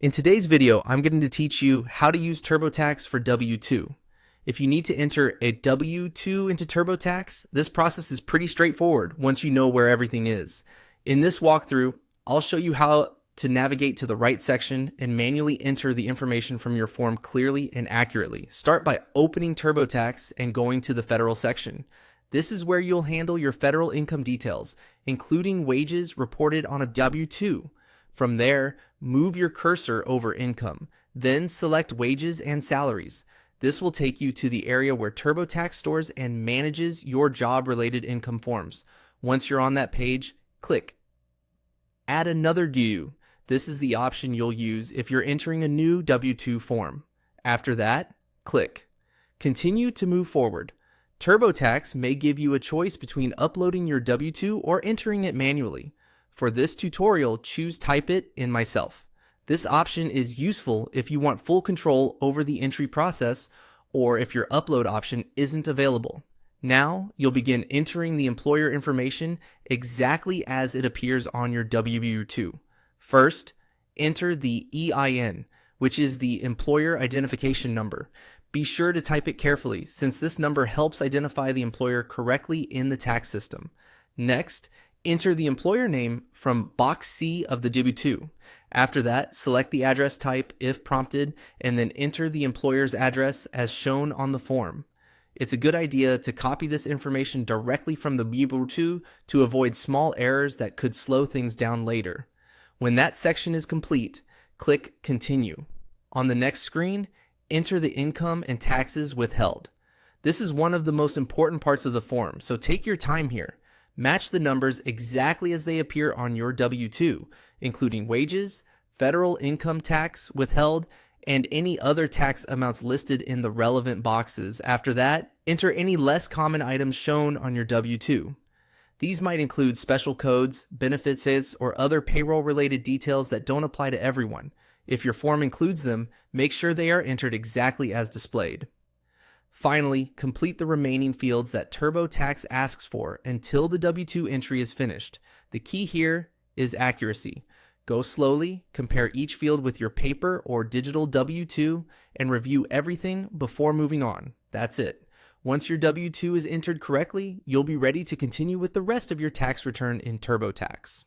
In today's video, I'm going to teach you how to use TurboTax for W-2. If you need to enter a W-2 into TurboTax, this process is pretty straightforward once you know where everything is. In this walkthrough, I'll show you how to navigate to the right section and manually enter the information from your form clearly and accurately. Start by opening TurboTax and going to the federal section. This is where you'll handle your federal income details, including wages reported on a W-2. From there, move your cursor over income, then select wages and salaries. This will take you to the area where TurboTax stores and manages your job-related income forms. Once you're on that page, click Add another due. This is the option you'll use if you're entering a new W-2 form. After that, click Continue to move forward. TurboTax may give you a choice between uploading your W-2 or entering it manually. For this tutorial, choose Type It in Myself. This option is useful if you want full control over the entry process or if your upload option isn't available. Now, you'll begin entering the employer information exactly as it appears on your W-2. First, enter the EIN, which is the Employer Identification Number. Be sure to type it carefully, since this number helps identify the employer correctly in the tax system. Next, enter the employer name from box C of the W-2. After that, select the address type if prompted, and then enter the employer's address as shown on the form. It's a good idea to copy this information directly from the W-2 to avoid small errors that could slow things down later. When that section is complete, click Continue. On the next screen, enter the income and taxes withheld. This is one of the most important parts of the form, so take your time here. Match the numbers exactly as they appear on your W-2, including wages, federal income tax withheld, and any other tax amounts listed in the relevant boxes. After that, enter any less common items shown on your W-2. These might include special codes, benefits hits, or other payroll-related details that don't apply to everyone. If your form includes them, make sure they are entered exactly as displayed. Finally, complete the remaining fields that TurboTax asks for until the W-2 entry is finished. The key here is accuracy. Go slowly, compare each field with your paper or digital W-2, and review everything before moving on. That's it. Once your W-2 is entered correctly, you'll be ready to continue with the rest of your tax return in TurboTax.